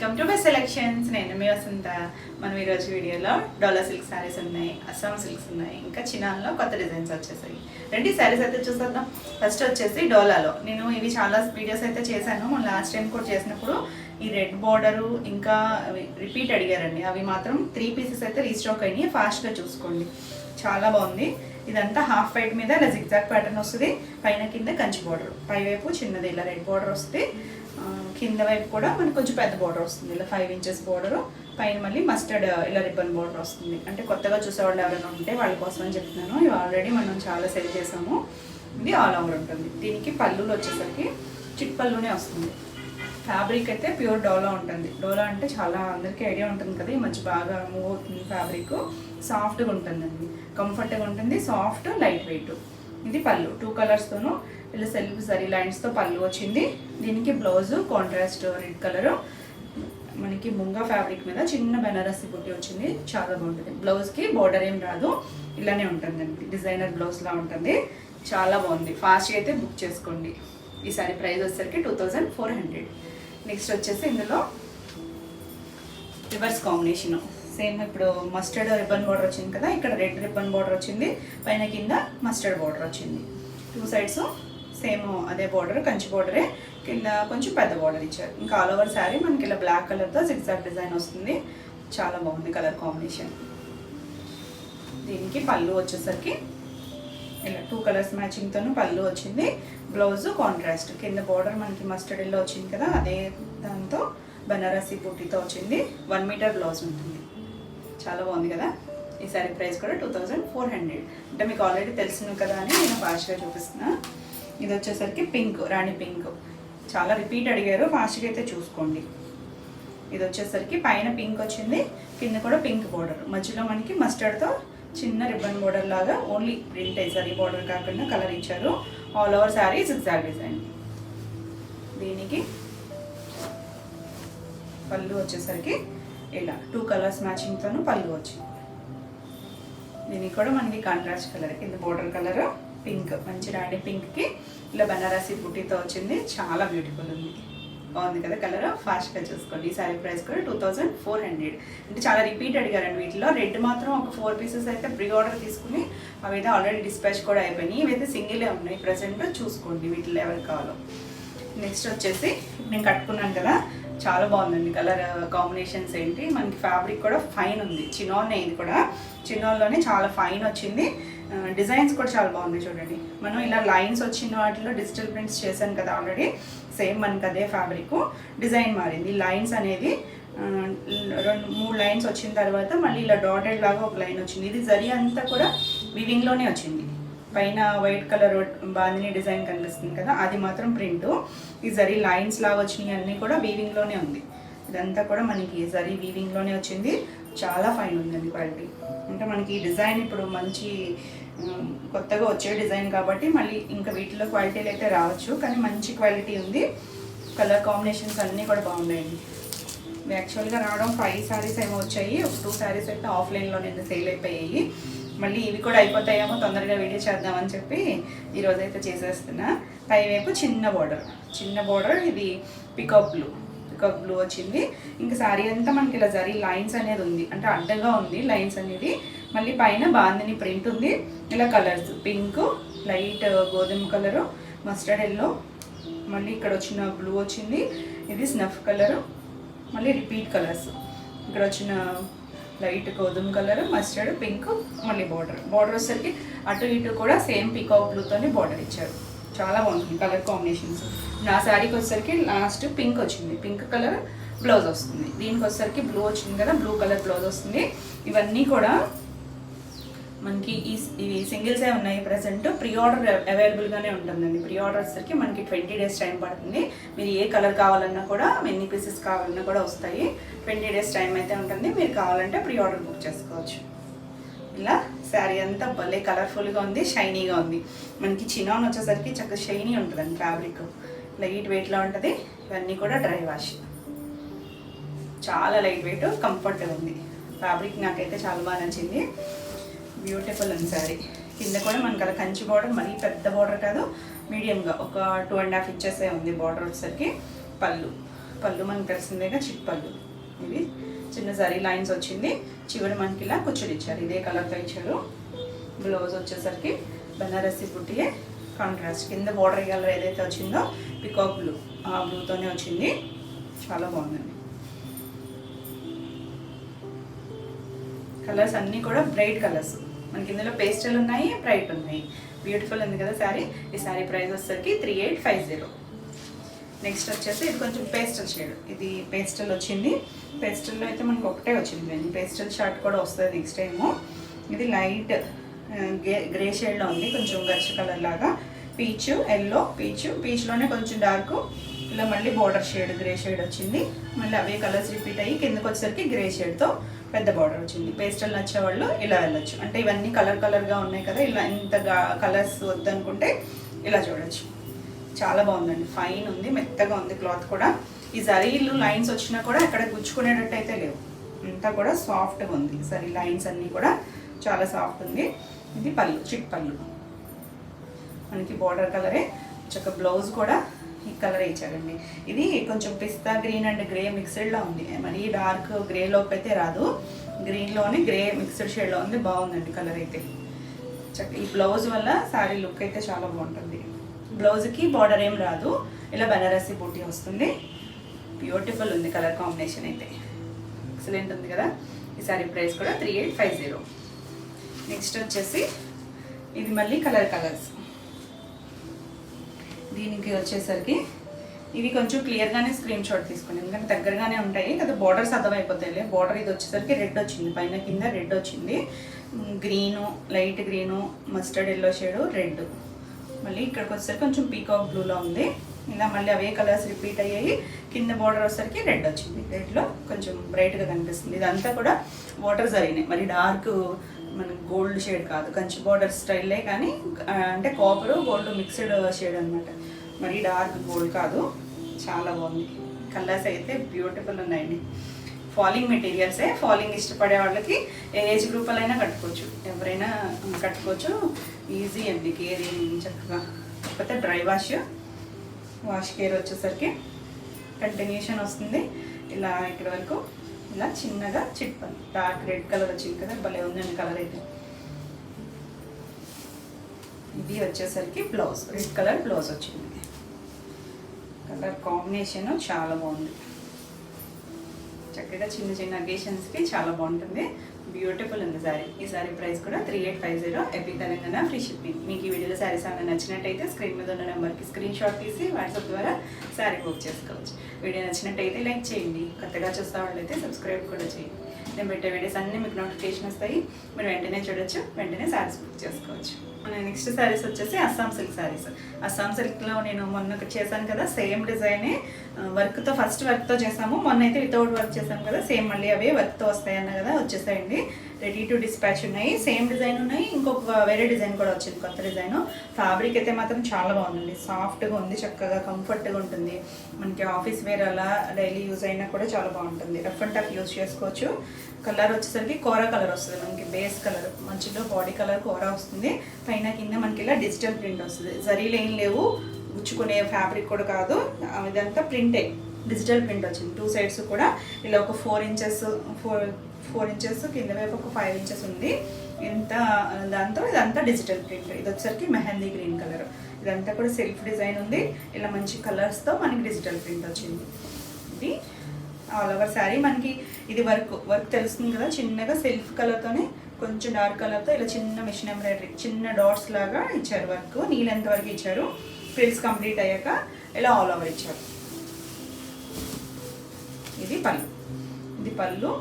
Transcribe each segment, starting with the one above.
Welcome to my selections. నేను మీ వసంత. మనం ఈరోజు వీడియోలో డోలా సిల్క్ శారీస్ ఉన్నాయి, అస్సాం సిల్క్స్ ఉన్నాయి, ఇంకా చినాన్లో కొత్త డిజైన్స్ వచ్చేసాయి. రెండు శారీస్ అయితే చూసేద్దాం. ఫస్ట్ వచ్చేసి డోలాలో నేను ఇవి చాలా వీడియోస్ అయితే చేశాను. మన లాస్ట్ టైం కూడా చేసినప్పుడు ఈ రెడ్ బార్డరు ఇంకా రిపీట్ అడిగారండి. అవి మాత్రం 3 పీసెస్ అయితే రీస్టాక్ అయినాయి. ఫాస్ట్గా చూసుకోండి, చాలా బాగుంది. ఇదంతా హాఫ్ వైట్ మీద ఇలా జిగ్జాగ్ ప్యాటర్న్ వస్తుంది. పైన కింద కంచి బార్డర్, పై వైపు చిన్నది ఇలా రెడ్ బార్డర్ వస్తుంది, కింద వైపు కూడా మనకు కొంచెం పెద్ద బార్డర్ వస్తుంది. ఇలా 5 ఇంచెస్ బార్డర్, పైన మళ్ళీ మస్టర్డ్ ఇలా రిబ్బన్ బార్డర్ వస్తుంది. అంటే కొత్తగా చూసేవాళ్ళు ఎవరైనా ఉంటే వాళ్ళ కోసం అని చెప్తున్నాను. ఇవి ఆల్రెడీ మనం చాలా సెల్ చేసాము. ఇది ఆల్ ఓవర్ ఉంటుంది. దీనికి పళ్ళులు వచ్చేసరికి చిట్ పళ్ళునే వస్తుంది. ఫ్యాబ్రిక్ అయితే ప్యూర్ డోలా ఉంటుంది. డోలా అంటే చాలా అందరికీ ఐడియా ఉంటుంది కదా, ఈ మధ్య బాగా మూవ్ అవుతుంది. ఫ్యాబ్రిక్ సాఫ్ట్గా ఉంటుందండి, కంఫర్ట్గా ఉంటుంది, సాఫ్ట్ లైట్ వెయిట్. ఇది పళ్ళు 2 కలర్స్తోనూ ఇలా సెల్ఫ్ జరీ లైన్స్తో పళ్ళు వచ్చింది. దీనికి బ్లౌజు కాంట్రాస్ట్ రెడ్ కలరు, మనకి ముంగా ఫ్యాబ్రిక్ మీద చిన్న బెనారసి బుట్టి వచ్చింది. చాలా బాగుంటుంది. బ్లౌజ్కి బోర్డర్ ఏం రాదు, ఇలానే ఉంటుందండి. డిజైనర్ బ్లౌజ్లా ఉంటుంది, చాలా బాగుంది. ఫాస్ట్గా అయితే బుక్ చేసుకోండి. ఈ సారీ ప్రైస్ వచ్చేసరికి 2400. నెక్స్ట్ వచ్చేసి ఇందులో రివర్స్ కాంబినేషను. సేమ్ ఇప్పుడు మస్టర్డ్ రిబ్బన్ బార్డర్ వచ్చింది కదా, ఇక్కడ రెడ్ రిబ్బన్ బార్డర్ వచ్చింది, పైన కింద మస్టర్డ్ బార్డర్ వచ్చింది. 2 సైడ్స్ సేమ్ అదే బార్డర్, కంచి బార్డరే, కింద కొంచెం పెద్ద బార్డర్ ఇచ్చారు. ఇంకా ఆల్ ఓవర్ శారీ మనకి ఇలా బ్లాక్ కలర్తో జిగ్జాగ్ డిజైన్ వస్తుంది. చాలా బాగుంది కలర్ కాంబినేషన్. దీనికి పళ్ళు వచ్చేసరికి ఇలా 2 కలర్స్ మ్యాచింగ్తోనూ పళ్ళు వచ్చింది. బ్లౌజ్ కాంట్రాస్ట్, కింద బార్డర్ మనకి మస్టర్డ్ ఎల్లో వచ్చింది కదా, అదే దాంతో బనారసి బుట్టితో వచ్చింది. 1 మీటర్ బ్లౌజ్ ఉంటుంది. చాలా బాగుంది కదా. ఈ సారీ ప్రైస్ కూడా 2400. అంటే మీకు ఆల్రెడీ తెలిసిన కదా అని నేను ఫాస్ట్గా చూపిస్తున్నా. ఇది వచ్చేసరికి పింక్, రాణి పింక్, చాలా రిపీట్ అడిగారు, ఫాస్ట్గా అయితే చూసుకోండి. ఇది వచ్చేసరికి పైన పింక్ వచ్చింది, కింద కూడా పింక్ బార్డర్, మధ్యలో మనకి మస్టర్డ్తో చిన్న రిబ్బన్ బార్డర్ లాగా ఓన్లీ ప్రింట్ జరీ బార్డర్ కాకుండా కలర్ ఇచ్చారు. All over sari zigzag design. దీనికి పళ్ళు వచ్చేసరికి ఇలా 2 కలర్స్ మ్యాచింగ్తోనూ పళ్ళు వచ్చింది. దీనికి కూడా మనకి కాంట్రాస్ట్ కలర్, కింద బోర్డర్ కలర్ పింక్, మంచి రాణి పింక్కి ఇలా బనారసి బుట్టితో వచ్చింది. చాలా బ్యూటిఫుల్ ఉంది, బాగుంది కదా కలర్. ఫాస్ట్గా చూసుకోండి. ఈ శారీ ప్రైస్ కూడా 2400. అంటే చాలా రిపీట్ అడిగారండి. వీటిలో రెడ్ మాత్రం ఒక 4 పీసెస్ అయితే ప్రీ ఆర్డర్ తీసుకుని అవైతే ఆల్రెడీ డిస్పాచ్ కూడా అయిపోయినాయి. ఇవైతే సింగిలే ఉన్నాయి ప్రజెంట్. చూసుకోండి వీటిలో ఎవరికి కావాలో. నెక్స్ట్ వచ్చేసి నేను కట్టుకున్నాను కదా, చాలా బాగుందండి కలర్ కాంబినేషన్స్ ఏంటి. మనకి ఫ్యాబ్రిక్ కూడా ఫైన్ ఉంది. చినాన్నే, ఇది కూడా చినాన్లోనే చాలా ఫైన్ వచ్చింది. డిజైన్స్ కూడా చాలా బాగుంది చూడండి. మనం ఇలా లైన్స్ వచ్చిన వాటిలో డిజిటల్ ప్రింట్స్ చేశాను కదా ఆల్రెడీ, సేమ్ మనకి అదే ఫ్యాబ్రిక్. డిజైన్ మారింది. లైన్స్ అనేది 2-3 లైన్స్ వచ్చిన తర్వాత మళ్ళీ ఇలా డాటెడ్ లాగా ఒక లైన్ వచ్చింది. ఇది జరీ అంతా కూడా వివింగ్లోనే వచ్చింది. పైన వైట్ కలర్ బాందిని డిజైన్ కనిపిస్తుంది కదా, అది మాత్రం ప్రింట్. ఈ జరీ లైన్స్ లాగా వచ్చినాయి అన్నీ కూడా వీవింగ్లోనే ఉంది. ఇదంతా కూడా మనకి జరీ వీవింగ్లోనే వచ్చింది. చాలా ఫైన్ ఉందండి క్వాలిటీ. అంటే మనకి ఈ డిజైన్ ఇప్పుడు మంచి కొత్తగా వచ్చే డిజైన్ కాబట్టి మళ్ళీ ఇంకా వీటిలో క్వాలిటీలు అయితే రావచ్చు, కానీ మంచి క్వాలిటీ ఉంది. కలర్ కాంబినేషన్స్ అన్నీ కూడా బాగున్నాయండి. యాక్చువల్గా రావడం 5 శారీస్ ఏమో వచ్చాయి, ఒక 2 శారీస్ అయితే ఆఫ్లైన్లో నిన్న సేల్ అయిపోయాయి. మళ్ళీ ఇవి కూడా అయిపోతాయేమో, తొందరగా వీడియో చేద్దామని చెప్పి ఈరోజు అయితే చేసేస్తున్నా. పైవైపు చిన్న బార్డర్, ఇది పికాక్ బ్లూ వచ్చింది. ఇంకా శారీ అంతా మనకి ఇలా జరీ లైన్స్ అనేది ఉంది, అంటే అడ్డగా ఉంది లైన్స్ అనేది. మళ్ళీ పైన బాందిని ప్రింట్ ఉంది. ఇలా కలర్స్ పింక్, లైట్ గోధుమ కలరు, మస్టర్డ్ ఎల్లో, మళ్ళీ ఇక్కడ వచ్చిన బ్లూ వచ్చింది. ఇది స్నఫ్ కలరు, మళ్ళీ రిపీట్ కలర్స్. ఇక్కడ వచ్చిన లైట్ గోధుమ కలర్, మస్టర్డ్, పింక్, మళ్ళీ బార్డర్ వచ్చేసరికి అటు ఇటు కూడా సేమ్ పికాక్ బ్లూతోనే బార్డర్ ఇచ్చారు. చాలా బాగుంటుంది కలర్ కాంబినేషన్స్. నా శారీకి వచ్చేసరికి లాస్ట్ పింక్ వచ్చింది, పింక్ కలర్ బ్లౌజ్ వస్తుంది. దీనికి వచ్చేసరికి బ్లూ వచ్చింది కదా, బ్లూ కలర్ బ్లౌజ్ వస్తుంది. ఇవన్నీ కూడా మనకి ఇవి సింగిల్సే ఉన్నాయి ప్రజెంట్. ప్రీ ఆర్డర్ అవైలబుల్గానే ఉంటుందండి. ప్రీ ఆర్డర్ వచ్చేసరికి మనకి 20 డేస్ టైం పడుతుంది. మీరు ఏ కలర్ కావాలన్నా కూడా, ఎన్ని పీసెస్ కావాలన్నా కూడా వస్తాయి. 20 డేస్ టైం అయితే ఉంటుంది. మీరు కావాలంటే ప్రీ ఆర్డర్ బుక్ చేసుకోవచ్చు. ఇలా శారీ అంతా భలే కలర్ఫుల్గా ఉంది, షైనీగా ఉంది. మనకి చినాన్ వచ్చేసరికి చక్కగా షైనీ ఉంటుందండి. ఫ్యాబ్రిక్ లైట్ వెయిట్లో ఉంటుంది. ఇవన్నీ కూడా డ్రై వాష్, చాలా లైట్ వెయిట్, కంఫర్ట్గా ఉంది. ఫ్యాబ్రిక్ నాకైతే చాలా బాగా నచ్చింది. బ్యూటిఫుల్ ఉంది శారీ. కింద కూడా మనకి అలా కంచి బార్డర్, మరీ పెద్ద బార్డర్ కాదు, మీడియంగా ఒక 2.5 ఇంచెస్ ఉంది బార్డర్ వచ్చేసరికి. పళ్ళు పళ్ళు మనకు తెలిసిందేగా చిట్ పళ్ళు. ఇది చిన్న జరీ లైన్స్ వచ్చింది, చివరి మనకి ఇలా కుచ్చులు ఇచ్చారు, ఇదే కలర్తో ఇచ్చారు. బ్లౌజ్ వచ్చేసరికి బనారసి బుట్టియే కాంట్రాస్ట్, కింద బోర్డర్ కలర్ ఏదైతే వచ్చిందో పికాక్ బ్లూ, ఆ బ్లూతోనే వచ్చింది. చాలా బాగుందండి. కలర్స్ అన్నీ కూడా బ్రైట్ కలర్స్, మనకి ఇందులో పేస్టల్ ఉన్నాయి, బ్రైట్ ఉన్నాయి. బ్యూటిఫుల్ ఉంది కదా శారీ. ఈ శారీ ప్రైస్ వచ్చేసరికి 3850. నెక్స్ట్ వచ్చేసి ఇది కొంచెం పేస్టల్ షేడ్, ఇది పేస్టల్ వచ్చింది. పేస్టల్లో అయితే మనకు ఒకటే వచ్చింది, పేస్టల్ షార్ట్ కూడా వస్తుంది నెక్స్ట్ టైము. ఇది లైట్ గ్రే షేడ్లో ఉంది, కొంచెం గచ్చ కలర్ లాగా. పీచు, ఎల్లో, పీచ్లోనే కొంచెం డార్క్, ఇలా మళ్ళీ బార్డర్ షేడ్ గ్రే షేడ్ వచ్చింది. మళ్ళీ అవే కలర్స్ రిపీట్ అయ్యి కిందకు వచ్చేసరికి గ్రే షేడ్తో పెద్ద బార్డర్ వచ్చింది. పేస్టల్ నచ్చే వాళ్ళు ఇలా వెళ్ళొచ్చు, అంటే ఇవన్నీ కలర్గా ఉన్నాయి కదా, ఇలా ఇంత కలర్స్ వద్దనుకుంటే ఇలా చూడొచ్చు. చాలా బాగుందండి, ఫైన్ ఉంది, మెత్తగా ఉంది క్లాత్ కూడా. ఈ జరీలు లైన్స్ వచ్చినా కూడా ఎక్కడ గుచ్చుకునేటట్టు అయితే లేవు, అంతా కూడా సాఫ్ట్గా ఉంది. జరీ లైన్స్ అన్నీ కూడా చాలా సాఫ్ట్ ఉంది. ఇది పళ్ళు, చిట్ పళ్ళు, మనకి బార్డర్ కలరే. చక్కగా బ్లౌజ్ కూడా ఈ కలర్ ఇచ్చారండి. ఇది కొంచెం పిస్తా గ్రీన్ అండ్ గ్రే మిక్స్డ్లో ఉంది, మరీ డార్క్ గ్రేలోకి అయితే రాదు, గ్రీన్లోనే గ్రే మిక్స్డ్ షేడ్లో ఉంది. బాగుందండి కలర్ అయితే. ఈ బ్లౌజ్ వల్ల శారీ లుక్ అయితే చాలా బాగుంటుంది. బ్లౌజ్కి బార్డర్ ఏం రాదు, ఇలా బనారసి బూటీ వస్తుంది. బ్యూటిఫుల్ ఉంది కలర్ కాంబినేషన్ అయితే, ఎక్సలెంట్ ఉంది కదా. ఈ శారీ ప్రైస్ కూడా 3850. నెక్స్ట్ వచ్చేసి ఇది మళ్ళీ కలర్స్. దీనికి వచ్చేసరికి ఇవి కొంచెం క్లియర్గానే స్క్రీన్ షాట్ తీసుకోండి, ఎందుకంటే దగ్గరగానే ఉంటాయి కదా, బార్డర్స్ అర్థమైపోతాయి. బార్డర్ ఇది వచ్చేసరికి రెడ్ వచ్చింది, పైన కింద రెడ్ వచ్చింది, green, light green, mustard yellow shade, red. మళ్ళీ ఇక్కడికి వచ్చేసరికి కొంచెం పీకాక్ బ్లూలో ఉంది. ఇలా మళ్ళీ అవే కలర్స్ రిపీట్ అయ్యాయి. కింద బార్డర్ వచ్చేసరికి రెడ్ వచ్చింది, రెడ్లో కొంచెం బ్రైట్గా కనిపిస్తుంది. ఇదంతా కూడా వాటర్ జరిగినాయి, మరి డార్క్ మన గోల్డ్ షేడ్ కాదు, కంచి బార్డర్ స్టైలే, కానీ అంటే కాపరు గోల్డ్ మిక్స్డ్ షేడ్ అనమాట, మరి డార్క్ గోల్డ్ కాదు. చాలా బాగుంది, కలర్స్ అయితే బ్యూటిఫుల్ ఉన్నాయండి. ఫాలింగ్ మెటీరియల్సే, ఫాలింగ్ ఇష్టపడే వాళ్ళకి ఏ ఏజ్ గ్రూప్ అయినా కట్టుకోవచ్చు, ఎవరైనా కట్టుకోవచ్చు. ఈజీ అండి, కేరింగ్ చక్కగా. కాకపోతే డ్రై వాష్ కేర్ వచ్చేసరికి కంటిన్యూషన్ వస్తుంది. ఇలా ఇక్కడ వరకు ఇలా చిన్నగా చిట్పల్ డార్క్ రెడ్ కలర్ వచ్చింది కదా, భలే ఉందండి కలర్ అయితే. ఇది వచ్చేసరికి బ్లౌజ్, రెడ్ కలర్ బ్లౌజ్ వచ్చింది. కలర్ కాంబినేషన్ చాలా బాగుంది, చక్కగా చిన్న అకేషన్స్కి చాలా బాగుంటుంది. బ్యూటిఫుల్ ఉంది శారీ. ఈ శారీ ప్రైస్ కూడా 3850, ఏపీ తెలంగాణ, ఫ్రీ షిప్పింగ్. మీకు ఈ వీడియోలో శారీస్ ఏమైనా నచ్చినట్టయితే స్క్రీన్ మీద ఉన్న నెంబర్కి స్క్రీన్ షాట్ తీసి వాట్సాప్ ద్వారా శారీ బుక్ చేసుకోవచ్చు. వీడియో నచ్చినట్టయితే లైక్ చేయండి, కొత్తగా చూస్తే వాళ్ళైతే సబ్స్క్రైబ్ కూడా చేయండి. నేను పెట్టే వీడియోస్ అన్నీ మీకు నోటిఫికేషన్ వస్తాయి, మీరు వెంటనే చూడొచ్చు, వెంటనే శారీస్ బుక్ చేసుకోవచ్చు. మన నెక్స్ట్ శారీస్ వచ్చేసి అస్సాం సిల్క్ శారీస్. అస్సాం సిల్క్లో నేను మొన్న చేశాను కదా, సేమ్ డిజైనే వర్క్తో, ఫస్ట్ వర్క్తో చేసాము, మొన్న అయితే వితౌట్ వర్క్ చేసాము కదా, సేమ్ మళ్ళీ అవే వర్క్తో వస్తాయన్న కదా, వచ్చేసాయండి. రెడీ టు డిస్పాచ్ ఉన్నాయి, సేమ్ డిజైన్ ఉన్నాయి, ఇంకొక వేరే డిజైన్ కూడా వచ్చింది, కొత్త డిజైన్. ఫ్యాబ్రిక్ అయితే మాత్రం చాలా బాగుందండి, సాఫ్ట్గా ఉంది, చక్కగా కంఫర్ట్గా ఉంటుంది. మనకి ఆఫీస్ వేర్ అలా డైలీ యూజ్ అయినా కూడా చాలా బాగుంటుంది, రఫ్ అండ్ టఫ్ యూజ్ చేసుకోవచ్చు. కలర్ వచ్చేసరికి కోరా కలర్ వస్తుంది, మనకి బేస్ కలర్, మధ్యలో బాడీ కలర్ కోరా వస్తుంది, పైన కింద మనకి ఇలా డిజిటల్ ప్రింట్ వస్తుంది. జరీలు ఏం లేవు, గుచ్చుకునే ఫ్యాబ్రిక్ కూడా కాదు, ఇదంతా ప్రింటే, డిజిటల్ ప్రింట్ వచ్చింది. 2 సైడ్స్ కూడా ఇలా ఒక 4 ఇంచెస్ కింద వైపు ఒక 5 ఇంచెస్ ఉంది. దాంతో ఇదంతా డిజిటల్ ప్రింట్. ఇది వచ్చేసరికి మెహందీ గ్రీన్ కలర్, ఇదంతా కూడా సెల్ఫ్ డిజైన్ ఉంది, ఇలా మంచి కలర్స్తో మనకి డిజిటల్ ప్రింట్ వచ్చింది. ఇది ఆల్ ఓవర్ శారీ. మనకి ఇది వర్క్ తెలుస్తుంది కదా, చిన్నగా సెల్ఫ్ కలర్తోనే కొంచెం డార్క్ కలర్తో ఇలా చిన్న మిషన్ ఎంబ్రాయిడరీ, చిన్న డాట్స్ లాగా ఇచ్చారు వర్క్, నీళ్ళెంత వరకు ఇచ్చారు. ఫ్రిల్స్ కంప్లీట్ అయ్యాక ఇలా ఆల్ ఓవర్ ఇచ్చారు. ఇది పళ్ళు.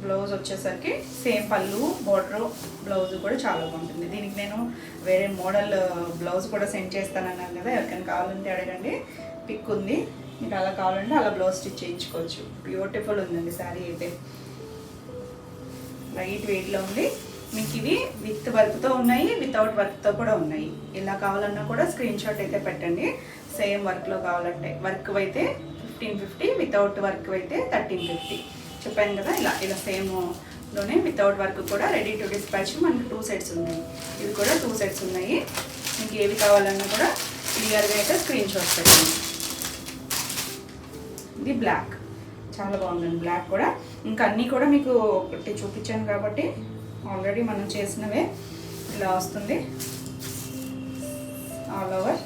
బ్లౌజ్ వచ్చేసరికి సేమ్ పళ్ళు, బార్డర్, బ్లౌజ్ కూడా చాలా బాగుంటుంది. దీనికి నేను వేరే మోడల్ బ్లౌజ్ కూడా సెండ్ చేస్తానన్నాను కదా, ఎవరికైనా కావాలంటే అడగండి, పిక్ ఉంది, మీకు అలా కావాలంటే అలా బ్లౌజ్ స్టిచ్ చేయించుకోవచ్చు. బ్యూటిఫుల్ ఉందండి శారీ అయితే, లైట్ వెయిట్లో ఉంది. మీకు ఇవి విత్ వర్క్తో ఉన్నాయి, వితౌట్ వర్క్తో కూడా ఉన్నాయి. ఇలా కావాలన్నా కూడా స్క్రీన్ షాట్ అయితే పెట్టండి. సేమ్ వర్క్లో కావాలంటే, వర్క్ అయితే 1550, వితౌట్ వర్క్ అయితే 1350 చెప్పాను కదా. ఇలా సేమ్లోనే వితౌట్ వర్క్ కూడా రెడీ టు డిస్పాచ్ మనకి 2 సెట్స్ ఉన్నాయి. ఇవి కూడా 2 సెట్స్ ఉన్నాయి. మీకు ఏవి కావాలన్నా కూడా క్లియర్గా అయితే స్క్రీన్ షాట్ పెట్టండి. ఇది బ్లాక్, చాలా బాగుందండి బ్లాక్ కూడా. ఇంకా అన్నీ కూడా మీకు ఒకటి చూపించాను కాబట్టి ఆల్రెడీ మనం చేసినవే. ఇలా వస్తుంది ఆల్ ఓవర్.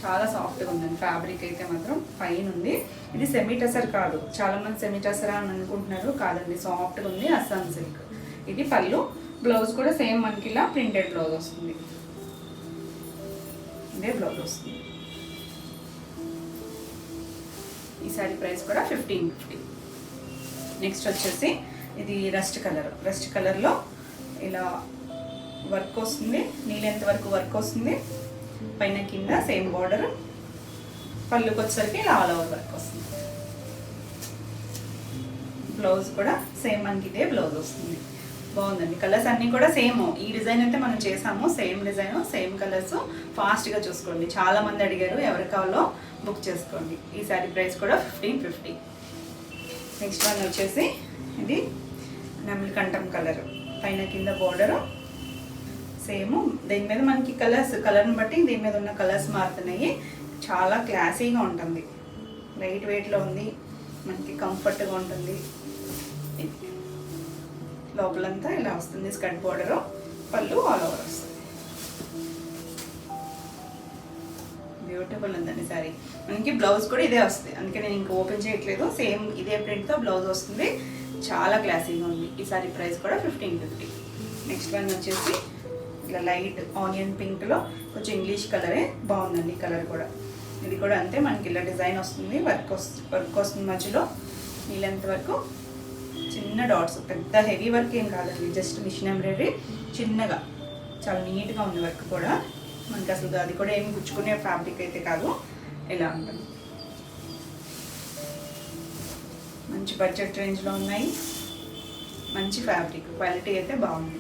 చాలా సాఫ్ట్గా ఉందండి ఫ్యాబ్రిక్ అయితే మాత్రం ఫైన్ ఉంది. ఇది సెమీ టసర్ కాదు, చాలామంది సెమీ టసరా అని అనుకుంటున్నారు, కాదండి సాఫ్ట్గా ఉంది అస్సాం సిల్క్. ఇది పళ్ళు. బ్లౌజ్ కూడా సేమ్ మనకి ఇలా ప్రింటెడ్ బ్లౌజ్ వస్తుంది, ఇదే బ్లౌజ్ వస్తుంది. ఈ సారీ ప్రైస్ కూడా 1550. నెక్స్ట్ వచ్చేసి ఇది రస్ట్ కలర్. రస్ట్ కలర్లో ఇలా వర్క్ వస్తుంది, నీళ్ళెంత వరకు వర్క్ వస్తుంది, పైన కింద సేమ్ బార్డర్, పళ్ళుకి వచ్చేసరికి ఇలా ఆల్ ఓవర్ వర్క్ వస్తుంది. బ్లౌజ్ కూడా సేమ్ మనకి ఇదే బ్లౌజ్ వస్తుంది. బాగుందండి. కలర్స్ అన్నీ కూడా సేమ్. ఈ డిజైన్ అయితే మనం చేసాము, సేమ్ డిజైన్ సేమ్ కలర్స్. ఫాస్ట్గా చూసుకోండి, చాలామంది అడిగారు, ఎవరి కావాలో బుక్ చేసుకోండి. ఈ సారీ ప్రైస్ కూడా 1550. నెక్స్ట్ వన్ వచ్చేసి ఇది నెమలి కంఠం కలర్, పైన కింద బోర్డరు సేమ్. దీని మీద మనకి కలర్ని బట్టి దీని మీద ఉన్న కలర్స్ మారుతున్నాయి. చాలా క్లాసీగా ఉంటుంది, లైట్ వెయిట్లో ఉంది, మనకి కంఫర్ట్గా ఉంటుంది. లోపలంతా ఇలా వస్తుంది స్కర్ట్ బోర్డరు, పళ్ళు ఆల్ ఓవర్ వస్తుంది. బ్యూటిఫుల్ ఉందండి సారీ. మనకి బ్లౌజ్ కూడా ఇదే వస్తుంది, అందుకే నేను ఇంకా ఓపెన్ చేయట్లేదు. సేమ్ ఇదే ప్రింట్తో బ్లౌజ్ వస్తుంది, చాలా క్లాసీగా ఉంది. ఈ సారీ ప్రైస్ కూడా 1550. నెక్స్ట్ వన్ వచ్చేసి ఇలా లైట్ ఆనియన్ పింక్లో కొంచెం ఇంగ్లీష్ కలరే, బాగుందండి కలర్ కూడా. ఇది కూడా అంతే, మనకి ఇలా డిజైన్ వస్తుంది, వర్క్ వస్తుంది మధ్యలో నీళ్ళంత వరకు. చిన్న డాట్స్, పెద్ద హెవీ వర్క్ ఏం కాదండి, జస్ట్ మిషన్ ఎంబ్రాయిడరీ చిన్నగా, చాలా నీట్గా ఉంది వర్క్ కూడా. మనకి అసలు అది కూడా ఏమి గుచ్చుకునే ఫ్యాబ్రిక్ అయితే కాదు, ఇలా ఉంటుంది. మంచి బడ్జెట్ రేంజ్లో ఉన్నాయి, మంచి ఫ్యాబ్రిక్, క్వాలిటీ అయితే బాగుంది.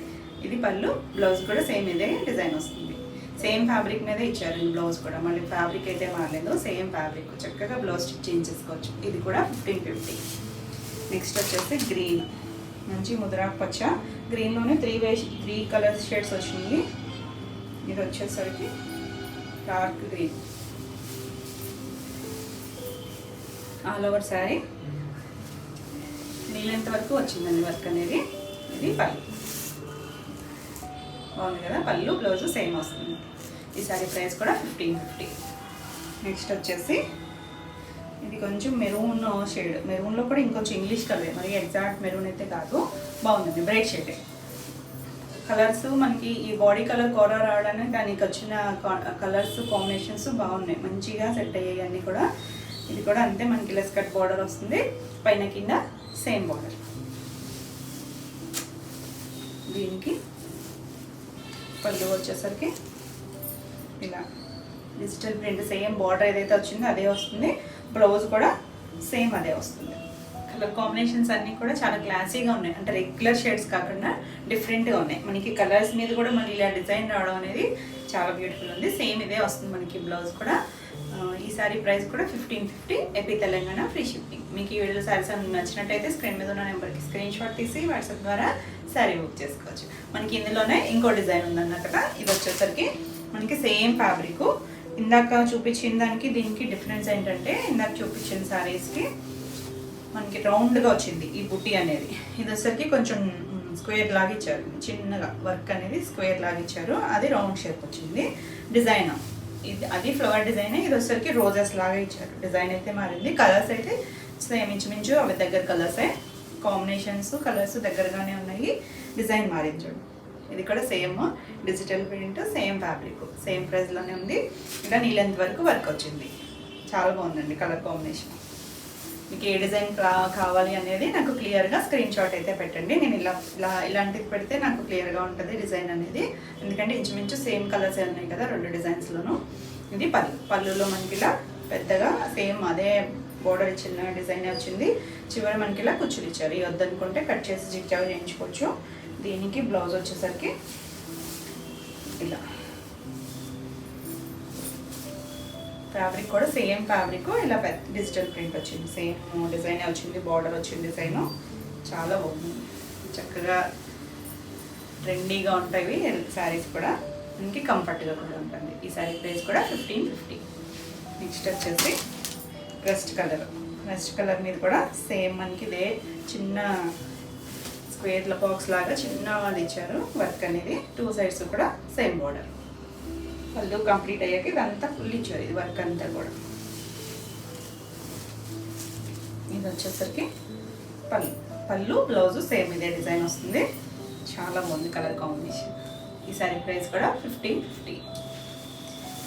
ఇది పళ్ళు. బ్లౌజ్ కూడా సేమ్ ఇదే డిజైన్ వస్తుంది, సేమ్ ఫ్యాబ్రిక్ మీదే ఇచ్చారు బ్లౌజ్ కూడా, మళ్ళీ ఫ్యాబ్రిక్ అయితే మారలేదు, సేమ్ ఫ్యాబ్రిక్. చక్కగా బ్లౌజ్ స్టిచ్ చేయించేసుకోవచ్చు. ఇది కూడా 1550. నెక్స్ట్ వచ్చేసి గ్రీన్, మంచి ముద్రాకు పచ్చ. గ్రీన్లోనే త్రీ కలర్ షేడ్స్ వచ్చినాయి. ఇది వచ్చేసరికి dark green, all over sari నీళ్ళెంత వరకు వచ్చిందండి వర్క్ అనేది. ఇది పళ్ళు, బాగుంది కదా. పళ్ళు బ్లౌజ్ సేమ్ వస్తుంది. ఈ సారీ ప్రైస్ కూడా 1550. నెక్స్ట్ వచ్చేసి ఇది కొంచెం మెరూన్ షేడ్, మెరూన్లో కూడా ఇంకొంచెం ఇంగ్లీష్ కలర్, మరి ఎగ్జాక్ట్ మెరూన్ అయితే కాదు, బాగుందండి బ్రైట్ షేడే. కలర్స్ మనకి ఈ బాడీ కలర్ కూర రావడానికి దానికి వచ్చిన కలర్స్ కాంబినేషన్స్ బాగున్నాయి, మంచిగా సెట్ అయ్యాయి అన్నీ కూడా. ఇది కూడా అంతే, మనకి ఇలా స్కర్ట్ బార్డర్ వస్తుంది, పైన కింద సేమ్ బార్డర్. దీనికి పళ్ళు వచ్చేసరికి ఇలా డిజిటల్ ప్రింట్, సేమ్ బార్డర్ ఏదైతే వచ్చిందో అదే వస్తుంది. బ్లౌజ్ కూడా సేమ్ అదే వస్తుంది. కలర్ కాంబినేషన్స్ అన్నీ కూడా చాలా క్లాసీగా ఉన్నాయి, అంటే రెగ్యులర్ షేడ్స్ కాకుండా డిఫరెంట్గా ఉన్నాయి. మనకి కలర్స్ మీద కూడా మనకి ఇలా డిజైన్ రావడం అనేది చాలా బ్యూటిఫుల్ ఉంది. సేమ్ ఇదే వస్తుంది మనకి బ్లౌజ్ కూడా. ఈ సారీ ప్రైస్ కూడా 1550. AP Telangana free shipping. మీకు ఈ వీడియో సారీస్ నచ్చినట్టయితే స్క్రీన్ మీద ఉన్న నెంబర్కి స్క్రీన్ షాట్ తీసి వాట్సాప్ ద్వారా శారీ బుక్ చేసుకోవచ్చు. మనకి ఇందులోనే ఇంకో డిజైన్ ఉందన్న కదా, ఇది వచ్చేసరికి మనకి సేమ్ ఫ్యాబ్రిక్. ఇందాక చూపించిన దానికి దీనికి డిఫరెన్స్ ఏంటంటే, ఇందాక చూపించిన శారీస్కి మనకి రౌండ్గా వచ్చింది ఈ బుట్టి అనేది, ఇది వచ్చేసరికి కొంచెం స్క్వేర్ లాగా ఇచ్చారు, చిన్నగా వర్క్ అనేది స్క్వేర్ లాగా ఇచ్చారు, అది రౌండ్ షేప్ వచ్చింది. డిజైన్ ఇది, అది ఫ్లవర్ డిజైన్, ఇది వచ్చేసరికి రోజెస్ లాగా ఇచ్చారు. డిజైన్ అయితే మారింది, కలర్స్ అయితే సేమ్ ఇంచుమించు అవి దగ్గర కలర్సే, కాంబినేషన్స్ కలర్స్ దగ్గరగానే ఉన్నాయి, డిజైన్ మారించాడు. ఇది కూడా same digital print, same fabric, same ప్రైస్లోనే ఉంది. ఇలా నీళ్ళెంత వరకు వర్క్ వచ్చింది, చాలా బాగుందండి కలర్ కాంబినేషన్. మీకు ఏ డిజైన్ కావాలి అనేది నాకు క్లియర్గా స్క్రీన్ షాట్ అయితే పెట్టండి. నేను ఇలాంటిది పెడితే నాకు క్లియర్గా ఉంటుంది డిజైన్ అనేది, ఎందుకంటే ఇంచుమించు సేమ్ కలర్స్ ఉన్నాయి కదా రెండు డిజైన్స్లోనూ. ఇది పళ్ళులో మనకి ఇలా పెద్దగా సేమ్ అదే బోర్డర్ ఇచ్చిన డిజైన్ వచ్చింది. చివరి మనకి ఇలా కుచ్చులు ఇచ్చారు, ఇవి వద్దనుకుంటే కట్ చేసి జిగ్జాగ్ చేయించుకోవచ్చు. దీనికి బ్లౌజ్ వచ్చేసరికి ఇలా ఫ్యాబ్రిక్ కూడా సేమ్ ఫ్యాబ్రిక్, ఇలా పెద్ద డిజిటల్ ప్రింట్ వచ్చింది, సేమ్ డిజైన్ వచ్చింది, బార్డర్ వచ్చింది డిజైన్. చాలా బాగుంది, చక్కగా ట్రెండీగా ఉంటాయి శారీస్ కూడా, మనకి కంఫర్ట్గా కూడా ఉంటుంది. ఈ శారీ ప్రైస్ కూడా 1550. నెక్స్ట్ వచ్చేసి రస్ట్ కలర్ మీద కూడా సేమ్ మనకి ఇదే చిన్న స్క్వేర్ల బాక్స్ లాగా చిన్నది ఇచ్చారు వర్క్ అనేది. 2 సైడ్స్ కూడా సేమ్ బోర్డర్. పళ్ళు కంప్లీట్ అయ్యాక ఇదంతా ఫుల్ ఇచ్చారు ఇది వర్క్ అంతా కూడా. ఇది వచ్చేసరికి పళ్ళు బ్లౌజు సేమ్ ఇదే డిజైన్ వస్తుంది. చాలా బాగుంది కలర్ కాంబినేషన్. ఈ సారీ ప్రైస్ కూడా 1550.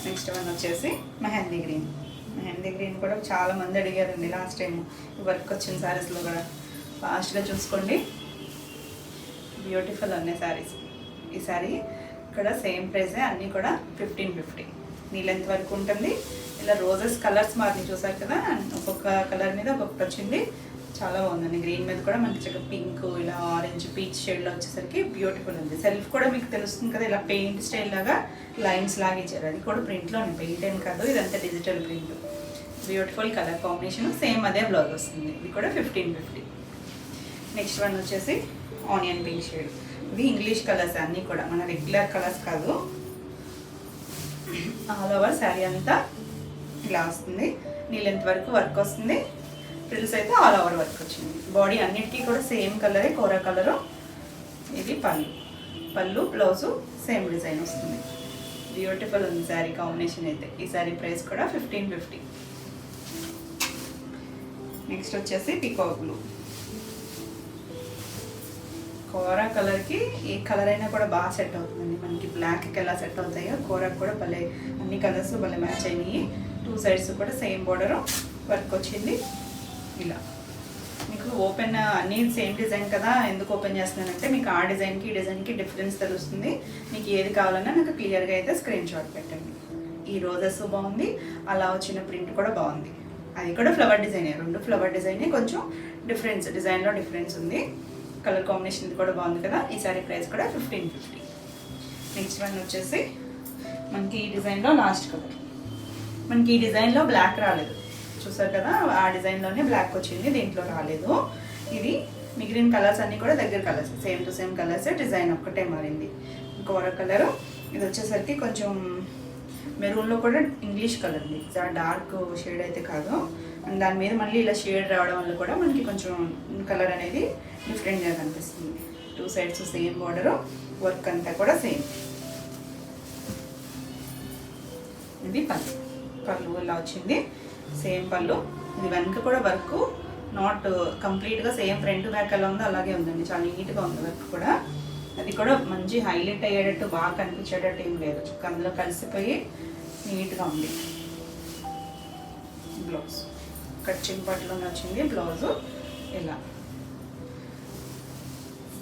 నెక్స్ట్ వన్ వచ్చేసి మెహందీ గ్రీన్ కూడా చాలా మంది అడిగారండి లాస్ట్ టైం వర్క్ వచ్చిన శారీస్లో కూడా. ఫాస్ట్గా చూసుకోండి, బ్యూటిఫుల్ ఉన్నాయి శారీస్. ఈ శారీ ఇక్కడ సేమ్ ప్రైజే, అన్నీ కూడా 1550. నీ లెంత్ వరకు ఉంటుంది. ఇలా రోజెస్ కలర్స్ మారిని చూసారు కదా, ఒక్కొక్క కలర్ మీద ఒక్కొక్కటి వచ్చింది. చాలా బాగుందండి. గ్రీన్ మీద కూడా మనకి చక్కగా పింక్, ఇలా ఆరెంజ్, పీచ్ షేడ్లో వచ్చేసరికి బ్యూటిఫుల్ ఉంది. సెల్ఫ్ కూడా మీకు తెలుస్తుంది కదా, ఇలా పెయింట్ స్టైల్ లాగా లైన్స్ లాగా ఇచ్చారు. అది కూడా ప్రింట్లోనే, పెయింట్ ఏం కాదు, ఇదంతా digital print. Beautiful colour combination, same అదే బ్లౌజ్ వస్తుంది. ఇది కూడా 1550. నెక్స్ట్ వన్ వచ్చేసి ఆనియన్ పింక్ షేడ్. ఇవి ఇంగ్లీష్ కలర్స్ అన్నీ కూడా, మన రెగ్యులర్ కలర్స్ కాదు. ఆల్ ఓవర్ శారీ అంతా ఇలా వస్తుంది. నీ లెంత్ వరకు వర్క్ వస్తుంది. ఫ్రిల్స్ అయితే ఆల్ ఓవర్ వర్క్ వచ్చింది. బాడీ అన్నిటికీ కూడా సేమ్ కలరే, కోరా కలరు. ఇది పళ్ళు బ్లౌజు సేమ్ డిజైన్ వస్తుంది. బ్యూటిఫుల్ ఉంది శారీ కాంబినేషన్ అయితే. ఈ శారీ ప్రైస్ కూడా 1550. నెక్స్ట్ వచ్చేసి పీకాక్ బ్లూ. కోరా కలర్కి ఏ కలర్ అయినా కూడా బాగా సెట్ అవుతుందండి. మనకి బ్లాక్కి ఎలా సెట్ అవుతాయో కోరాకు కూడా భలే, అన్ని కలర్స్ భలే మ్యాచ్ అయినాయి. 2 సైడ్స్ కూడా సేమ్ బోర్డరు వర్క్ వచ్చింది. ఇలా మీకు ఓపెన్ అన్నీ సేమ్ డిజైన్ కదా, ఎందుకు ఓపెన్ చేస్తున్నానంటే మీకు ఆ డిజైన్కి ఈ డిజైన్కి డిఫరెన్స్ తెలుస్తుంది. మీకు ఏది కావాలన్నా నాకు క్లియర్గా అయితే స్క్రీన్ షాట్ పెట్టండి. ఈ రోజెస్ బాగుంది, అలా వచ్చిన ప్రింట్ కూడా బాగుంది. అది కూడా ఫ్లవర్ డిజైనే, 2 ఫ్లవర్ డిజైనే, కొంచెం డిజైన్లో డిఫరెన్స్ ఉంది. కలర్ కాంబినేషన్ ఇది కూడా బాగుంది కదా. ఈ సారీ ప్రైస్ కూడా 1550. నెక్స్ట్ వన్ వచ్చేసి మనకి ఈ డిజైన్లో లాస్ట్ కలర్. మనకి ఈ డిజైన్లో బ్లాక్ రాలేదు, చూసారు కదా, ఆ డిజైన్లోనే బ్లాక్ వచ్చింది, దీంట్లో రాలేదు. ఇది మిగిలిన కలర్స్ అన్నీ కూడా దగ్గర colours, same to same colours, design ఒక్కటే మారింది. కోర కలరు. ఇది వచ్చేసరికి కొంచెం మెరూన్లో కూడా ఇంగ్లీష్ కలర్ ఉంది, డార్క్ షేడ్ అయితే కాదు. అండ్ దాని మీద మళ్ళీ ఇలా షేడ్ రావడం వల్ల కూడా మనకి కొంచెం కలర్ అనేది డిఫరెంట్గా కనిపిస్తుంది. 2 సైడ్స్ సేమ్ బార్డరు, వర్క్ అంతా కూడా సేమ్. ఇది పళ్ళు ఇలా వచ్చింది, సేమ్ పళ్ళు. ఇది వెనక కూడా వర్క్ నాట్ కంప్లీట్గా సేమ్ ఫ్రంట్ బ్యాక్ ఎలా ఉందో అలాగే ఉందండి, చాలా నీట్గా ఉంది వర్క్ కూడా. అది కూడా మంచి హైలైట్ అయ్యేటట్టు, బాగా కనిపించేటట్టు ఏం లేదు, అందులో కలిసిపోయి నీట్గా ఉంది. బ్లౌజ్ కట్చింగ్ పట్టులోనే వచ్చింది బ్లౌజు. ఇలా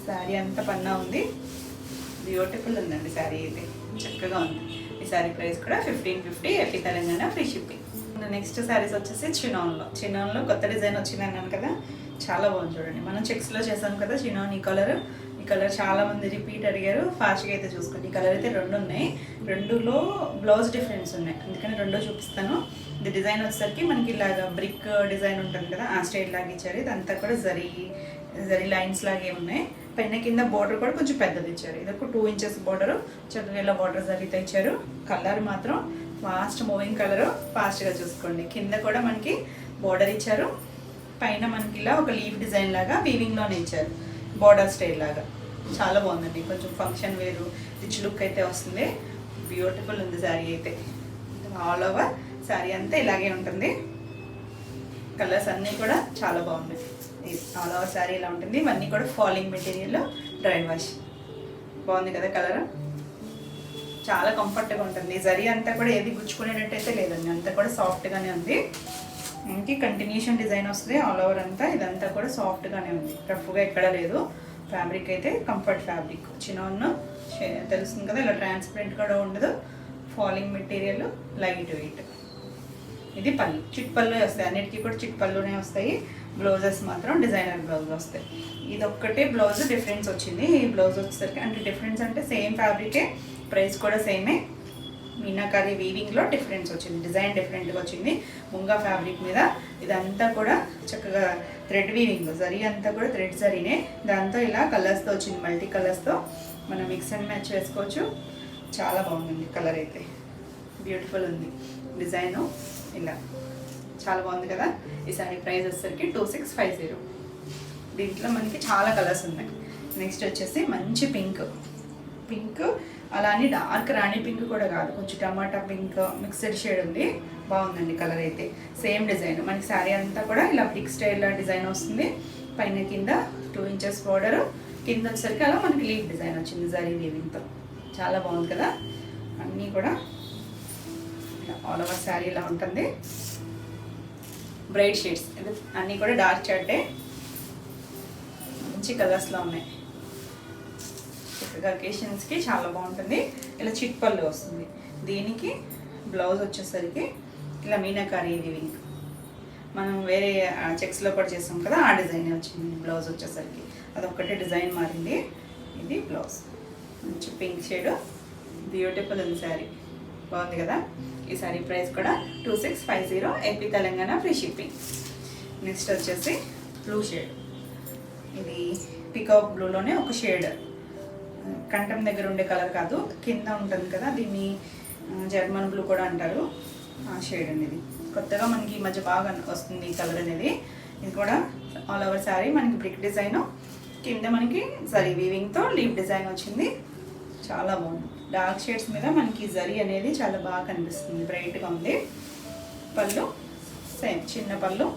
శారీ అంతా పన్నా ఉంది, బ్యూటిఫుల్ ఉందండి శారీ అయితే, చక్కగా ఉంది. ఈ శారీ ప్రైస్ కూడా 1550, AP Telangana free shipping. Next saris వచ్చేసి చినాన్లో కొత్త డిజైన్ వచ్చింది అన్నాను కదా, చాలా బాగుంది చూడండి. మనం చెక్స్లో చేసాం కదా చినాన్. ఈ కలర్ చాలా మంది రిపీట్ అడిగారు, ఫాస్ట్గా అయితే చూసుకోండి. ఈ కలర్ అయితే 2 ఉన్నాయి, 2లో బ్లౌజ్ డిఫరెన్స్ ఉన్నాయి, అందుకని 2 చూపిస్తాను. ఇది డిజైన్ వచ్చేసరికి మనకి ఇలాగా బ్రిక్ డిజైన్ ఉంటుంది కదా, ఆ స్టైల్ లాగా ఇచ్చారు. ఇదంతా కూడా జరీ లైన్స్ లాగే ఉన్నాయి. పైన కింద బార్డర్ కూడా కొంచెం పెద్దది ఇచ్చారు. ఇది ఒక 2 ఇంచెస్ బార్డరు, చక్కగా ఇలా బార్డర్ జరీతో ఇచ్చారు. కలర్ మాత్రం ఫాస్ట్ మూవింగ్ కలరు, ఫాస్ట్గా చూసుకోండి. కింద కూడా మనకి బార్డర్ ఇచ్చారు, పైన మనకి ఇలా ఒక లీఫ్ డిజైన్ లాగా వీవింగ్లోనే ఇచ్చారు, బార్డర్ స్టైల్ లాగా. చాలా బాగుందండి, కొంచెం ఫంక్షన్ వేరు రిచ్ లుక్ అయితే వస్తుంది. బ్యూటిఫుల్ ఉంది శారీ అయితే. ఆల్ ఓవర్ శారీ అంతా ఇలాగే ఉంటుంది. కలర్స్ అన్నీ కూడా చాలా బాగున్నాయి. ఆల్ ఓవర్ శారీ ఇలా ఉంటుంది. ఇవన్నీ కూడా ఫాలింగ్ మెటీరియల్లో డ్రై వాష్. బాగుంది కదా కలర్, చాలా కంఫర్ట్గా ఉంటుంది. జరీ అంతా కూడా ఏది గుచ్చుకునేటట్టు అయితే లేదండి, అంతా కూడా సాఫ్ట్గానే ఉంది. ఇంకి కంటిన్యూషన్ డిజైన్ వస్తుంది ఆల్ ఓవర్ అంతా. ఇదంతా కూడా సాఫ్ట్గానే ఉంది, రఫ్గా ఎక్కడ లేదు. ఫ్యాబ్రిక్ అయితే కంఫర్ట్ ఫ్యాబ్రిక్, చిన్న తెలుస్తుంది కదా, ఇలా ట్రాన్స్పరెంట్ కూడా ఉండదు. Falling material, light weight. ఇది పళ్ళు, చిట్ పళ్ళు వస్తాయి, అన్నిటికీ కూడా చిట్ పళ్ళునే వస్తాయి. బ్లౌజెస్ మాత్రం డిజైనర్ బ్లౌజ్ వస్తాయి. ఇది ఒక్కటే బ్లౌజ్ డిఫరెన్స్ వచ్చింది. ఈ బ్లౌజ్ వచ్చేసరికి అంటే డిఫరెన్స్ అంటే సేమ్ ఫ్యాబ్రికే, ప్రైస్ కూడా సేమే. మీనాకారి వీవింగ్లో డిఫరెన్స్ వచ్చింది, డిజైన్ డిఫరెంట్గా వచ్చింది. ముంగా ఫ్యాబ్రిక్ మీద ఇదంతా కూడా చక్కగా థ్రెడ్ వీవింగ్, జరీ అంతా కూడా థ్రెడ్ జరీనే. దాంతో ఇలా కలర్స్తో వచ్చింది, మల్టీ కలర్స్తో మనం మిక్స్ అండ్ మ్యాచ్ వేసుకోవచ్చు. చాలా బాగుంది కలర్ అయితే, బ్యూటిఫుల్ ఉంది. డిజైను ఇలా చాలా బాగుంది కదా. ఈ సారీ ప్రైస్ వచ్చేసరికి 2650. దీంట్లో మనకి చాలా కలర్స్ ఉన్నాయి. నెక్స్ట్ వచ్చేసి మంచి పింక్ అలా అని డార్క్ రాణి పింక్ కూడా కాదు, కొంచెం టమాటా పింక్ మిక్స్డ్ షేడ్ ఉంది. బాగుందండి కలర్ అయితే. సేమ్ డిజైన్ మనకి శారీ అంతా కూడా ఇలా బ్రిక్ స్టైల్ డిజైన్ వస్తుంది. పైన కింద 2 ఇంచెస్ బోర్డర్, కింద వచ్చేసరికి అలా మనకి లీఫ్ డిజైన్ వచ్చింది జరీ వీవింగ్తో. చాలా బాగుంది కదా. అన్నీ కూడా ఆల్ ఓవర్ శారీ ఇలా ఉంటుంది. బ్రైట్ షేడ్స్ ఇది అన్నీ కూడా డార్క్ షేడే, మంచి కలర్స్లో ఉన్నాయి. చక్కగా అకేషన్స్కి చాలా బాగుంటుంది. ఇలా చిట్ పళ్ళు వస్తుంది. దీనికి బ్లౌజ్ వచ్చేసరికి ఇలా మీనాకారి వీవింగ్, మనం వేరే చెక్స్లో కూడా చేస్తాం కదా ఆ డిజైన్ వచ్చింది. బ్లౌజ్ వచ్చేసరికి అదొక్కటే డిజైన్ మారింది. ఇది బ్లౌజ్ మంచి పింక్ షేడ్, బ్యూటిఫుల్ ఉంది శారీ. బాగుంది కదా. ఈ శారీ ప్రైస్ కూడా 2650, AP Telangana free shipping. Next వచ్చేసి బ్లూ షేడ్. ఇది పికాక్ బ్లూలోనే ఒక షేడ్, కంఠం దగ్గర ఉండే కలర్ కాదు, కింద ఉంటుంది కదా, దీన్ని జర్మన్ బ్లూ కూడా అంటారు. ఆ షేడ్ అనేది కొత్తగా మనకి ఈ మధ్య బాగా వస్తుంది ఈ కలర్ అనేది. ఇది కూడా ఆల్ ఓవర్ శారీ మనకి బ్రిక్ డిజైన్, కింద మనకి జరీ వీవింగ్తో లీఫ్ డిజైన్ వచ్చింది. చాలా బాగుంది. డార్క్ షేడ్స్ మీద మనకి జరీ అనేది చాలా బాగా కనిపిస్తుంది, బ్రైట్గా ఉంది. పళ్ళు సేమ్ చిన్న పళ్ళు,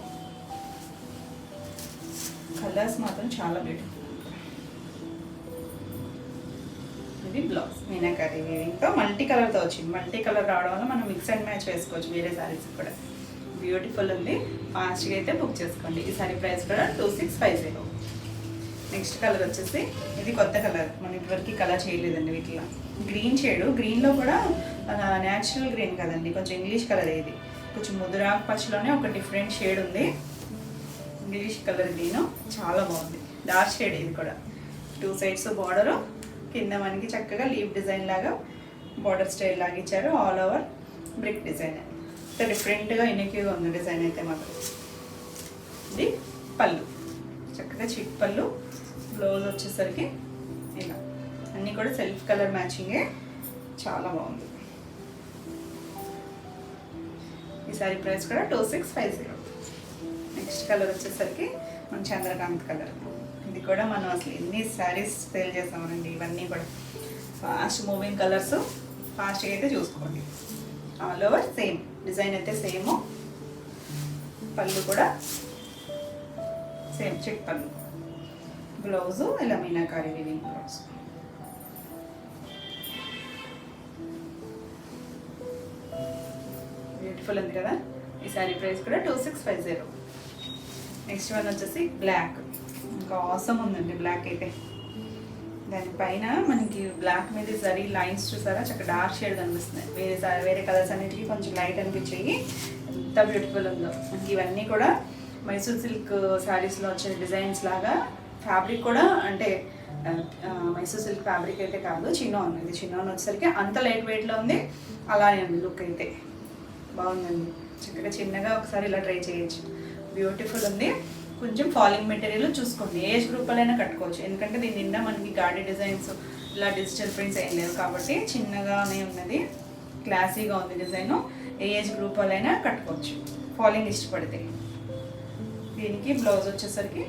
కలర్స్ మాత్రం చాలా బ్యూటిఫుల్. ఇది బ్లౌజ్ మీనాకారి వీవింగ్తో మల్టీ కలర్తో వచ్చింది. మల్టీ కలర్ రావడం వల్ల మనం మిక్స్ అండ్ మ్యాచ్ వేసుకోవచ్చు వేరే శారీస్ కూడా. బ్యూటిఫుల్ ఉంది. ఫాస్ట్గా అయితే బుక్ చేసుకోండి. ఈ శారీ ప్రైస్ కూడా 2650. నెక్స్ట్ కలర్ వచ్చేసి ఇది కొత్త కలర్, మనం ఇప్పటివరకు కలర్ చేయలేదండి వీటిలో. గ్రీన్ షేడ్, గ్రీన్లో కూడా న్యాచురల్ గ్రీన్ కదండి, కొంచెం ఇంగ్లీష్ కలర్. ఇది కొంచెం ముదురాకు పచ్చలోనే ఒక డిఫరెంట్ షేడ్ ఉంది. ఇంగ్లీష్ కలర్ గ్రీన్ చాలా బాగుంది. డార్క్ షేడ్ ఇది కూడా. 2 సైడ్స్ బార్డరు, కింద మనకి చక్కగా లీఫ్ డిజైన్ లాగా బార్డర్ స్టైల్ లాగా ఇచ్చారు. ఆల్ ఓవర్ బ్రిక్ డిజైన్, డిఫరెంట్గా యూనిక్గా ఉంది డిజైన్ అయితే మాత్రం. ఇది పళ్ళు, చక్కగా చిట్ పళ్ళు. బ్లౌజ్ వచ్చేసరికి ఇలా అన్నీ కూడా సెల్ఫ్ కలర్ మ్యాచింగే, చాలా బాగుంది. ఈ సారీ ప్రైస్ కూడా 2650. నెక్స్ట్ కలర్ వచ్చేసరికి మన చంద్రకాంత్ కలర్. ఇది కూడా మనం అసలు ఎన్ని శారీస్ సేల్ చేస్తామండి. ఇవన్నీ కూడా ఫాస్ట్ మూవింగ్ కలర్స్, ఫాస్ట్గా అయితే చూసుకోండి. ఆల్ ఓవర్ సేమ్ డిజైన్ అయితే సేమ్. పళ్ళు కూడా సేమ్ చిట్ పళ్ళు. బ్లౌజు ఇలా మీనాకారి వీవింగ్ బ్లౌజ్. బ్యూటిఫుల్ ఉంది కదా. ఈ శారీ ప్రైస్ కూడా 2650. నెక్స్ట్ వన్ వచ్చేసి బ్లాక్. ఇంకా ఆసమ్ ఉందండి బ్లాక్ అయితే. దానిపైన మనకి బ్లాక్ మీద జరీ లైన్స్ చూసారా, చక్కగా డార్క్ షేడ్ కనిపిస్తున్నాయి. వేరే కలర్స్ అన్నిటికీ కొంచెం లైట్ అనిపించేవి. ఎంత బ్యూటిఫుల్ ఉందో. మనకి ఇవన్నీ కూడా మైసూర్ సిల్క్ శారీస్లో వచ్చే డిజైన్స్ లాగా. ఫ్యాబ్రిక్ కూడా అంటే మైసూర్ సిల్క్ ఫ్యాబ్రిక్ అయితే కాదు, చిన్నోన్. ఇది చిన్నోన్ వచ్చేసరికి అంత లైట్ వెయిట్లో ఉంది. అలానే ఉంది లుక్ అయితే. బాగుందండి. చక్కగా చిన్నగా ఒకసారి ఇలా ట్రై చేయొచ్చు. బ్యూటిఫుల్ ఉంది. కొంచెం ఫాలింగ్ మెటీరియల్ చూసుకోండి. ఏజ్ గ్రూప్ అయినా కట్టుకోవచ్చు, ఎందుకంటే దీని నిండా మనకి గాడి డిజైన్స్ ఇలా డిజిటల్ ప్రింట్స్ ఏం లేవు కాబట్టి చిన్నగానే ఉన్నది. క్లాసీగా ఉంది డిజైన్. ఏ ఏజ్ గ్రూప్ అయినా కట్టుకోవచ్చు ఫాలింగ్ ఇష్టపడితే. దీనికి బ్లౌజ్ వచ్చేసరికి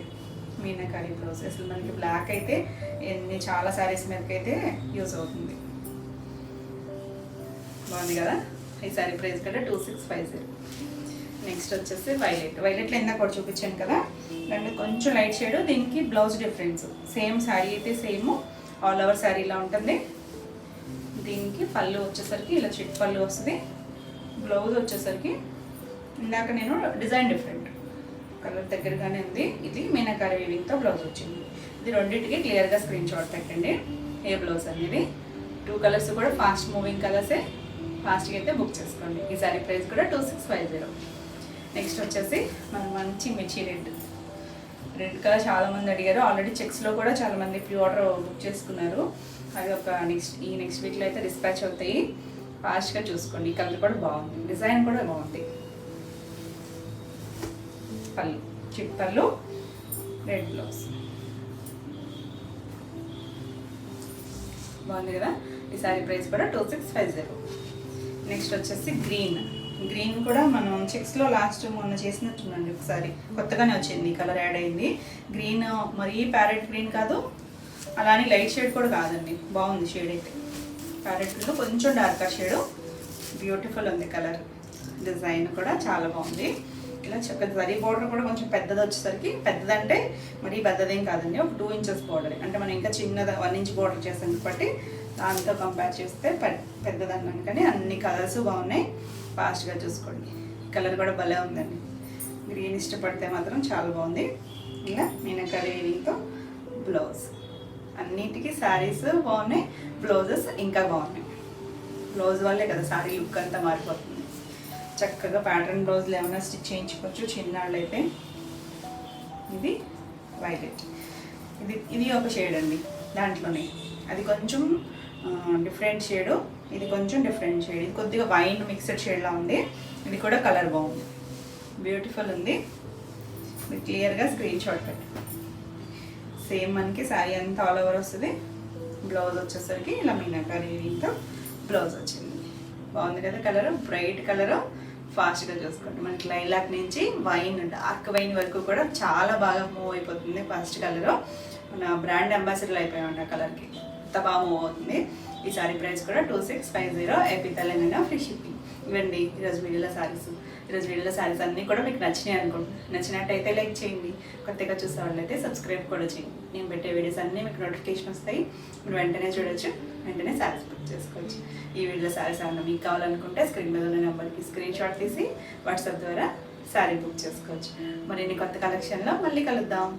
మీనాకారి బ్లౌజ్. అసలు మనకి బ్లాక్ అయితే చాలా శారీస్ మీదకి అయితే యూజ్ అవుతుంది. బాగుంది కదా. ఈ శారీ ప్రైస్ కూడా 2650. నెక్స్ట్ వచ్చేసి వైలెట్లో ఇందాక కూడా చూపించాను కదా, దాంట్లో కొంచెం లైట్ షేడ్. దీనికి బ్లౌజ్ డిఫరెన్స్. సేమ్ శారీ అయితే సేమ్, ఆల్ ఓవర్ శారీ ఇలా ఉంటుంది. దీనికి పళ్ళు వచ్చేసరికి ఇలా చిట్ పళ్ళు వస్తుంది. బ్లౌజ్ వచ్చేసరికి ఇందాక నేను డిజైన్ డిఫరెంట్ కలర్ దగ్గరగానే ఉంది. ఇది మీనాకారి వీవింగ్తో బ్లౌజ్ వచ్చింది. ఇది రెండింటికి క్లియర్గా స్క్రీన్ షాట్ పెట్టండి ఏ బ్లౌజ్ అనేది. 2 కలర్స్ కూడా ఫాస్ట్ మూవింగ్ కలర్సే. ఫాస్ట్గా అయితే బుక్ చేసుకోండి. ఈ శారీ ప్రైస్ కూడా 2650. నెక్స్ట్ వచ్చేసి మనం మంచి మిర్చి రెడ్ కలర్ చాలామంది అడిగారు. ఆల్రెడీ చెక్స్లో కూడా చాలామంది ప్రీ ఆర్డర్ బుక్ చేసుకున్నారు. అది ఒక నెక్స్ట్ వీక్లో అయితే డిస్పాచ్ అవుతాయి. ఫాస్ట్గా చూసుకోండి. ఈ కలర్ కూడా బాగుంది, డిజైన్ కూడా బాగుంది. పళ్ళు చిట్ పళ్ళు, రెడ్ బ్లౌజ్. బాగుంది కదా. ఈ శారీ ప్రైస్ కూడా 2650. నెక్స్ట్ వచ్చేసి గ్రీన్. గ్రీన్ కూడా మనం చెక్స్లో లాస్ట్ మొన్న చేసినట్టుందండి ఒకసారి, కొత్తగానే వచ్చింది కలర్ యాడ్ అయింది. గ్రీన్ మరీ ప్యారెట్ గ్రీన్ కాదు, అలానే లైట్ షేడ్ కూడా కాదండి, బాగుంది షేడ్ అయితే. ప్యారెట్ గ్రీన్ కొంచెం డార్కర్ షేడు, బ్యూటిఫుల్ ఉంది కలర్. డిజైన్ కూడా చాలా బాగుంది. ఇలా చక్కగా జరీ బోర్డర్ కూడా కొంచెం పెద్దది వచ్చేసరికి, పెద్దదంటే మరీ పెద్దదేం కాదండి, ఒక 2 ఇంచెస్ బోర్డర్. అంటే మనం ఇంకా చిన్నది 1 ఇంచ్ బోర్డర్ చేసాం కాబట్టి దాంతో కంపేర్ చేస్తే పెద్దదన్నాను. కానీ అన్ని కలర్స్ బాగున్నాయి, ఫాస్ట్గా చూసుకోండి. కలర్ కూడా భలే ఉందండి, గ్రీన్ ఇష్టపడితే మాత్రం చాలా బాగుంది. ఇలా మీనాకరీ వీవింగ్తో బ్లౌజ్, అన్నిటికీ శారీస్ బాగున్నాయి, బ్లౌజెస్ ఇంకా బాగున్నాయి. బ్లౌజ్ వల్లే కదా శారీ లుక్ అంతా మారిపోతుంది. చక్కగా ప్యాటర్న్ బ్లౌజ్లు ఏమైనా స్టిచ్ చేయించుకోవచ్చు చిన్నాళ్ళు అయితే. ఇది వైలెట్, ఇది ఒక షేడ్ అండి దాంట్లోనే, అది కొంచెం డిఫరెంట్ షేడు, ఇది కొంచెం డిఫరెంట్ షేడ్, ఇది కొద్దిగా వైన్ మిక్స్డ్ షేడ్లా ఉంది. ఇది కూడా కలర్ బాగుంది, బ్యూటిఫుల్ ఉంది. మీరు క్లియర్గా స్క్రీన్ షాట్ పెట్టి. సేమ్ మనకి శారీ అంతా ఆల్ ఓవర్ వస్తుంది. బ్లౌజ్ వచ్చేసరికి ఇలా మీనాకరీ వీవింగ్తో బ్లౌజ్ వచ్చింది. బాగుంది కదా కలరు, బ్రైట్ కలరు. ఫాస్ట్గా చూసుకోండి. మనకి లైలాక్ నుంచి వైన్, డార్క్ వైన్ వరకు కూడా చాలా బాగా మూవ్ అయిపోతుంది. ఫస్ట్ కలరు మన బ్రాండ్ అంబాసిడర్ అయిపోయామండి ఆ కలర్కి, అంత బాగా మూవ్ అవుతుంది. ఈ సారీ ప్రైస్ కూడా 2650, ఏపీ తెలంగాణ, ఫ్రీ షిప్పింగ్. ఇవ్వండి ఈరోజు వీడియోలో శారీస్. ఈరోజు వీడియోలో శారీస్ అన్నీ కూడా మీకు నచ్చినాయి అనుకుంటున్నాను. నచ్చినట్టయితే లైక్ చేయండి, కొత్తగా చూసే వాళ్ళైతే సబ్స్క్రైబ్ కూడా చేయండి. నేను పెట్టే వీడియోస్ అన్నీ మీకు నోటిఫికేషన్ వస్తాయి, మీరు వెంటనే చూడొచ్చు, వెంటనే శారీస్ బుక్ చేసుకోవచ్చు. ఈ వీడియోలో శారీస్ ఏమన్నా మీకు కావాలనుకుంటే స్క్రీన్ మీద ఉన్న నెంబర్కి స్క్రీన్ షాట్ తీసి వాట్సాప్ ద్వారా శారీ బుక్ చేసుకోవచ్చు. మరిన్ని కొత్త కలెక్షన్లో మళ్ళీ కలుద్దాం.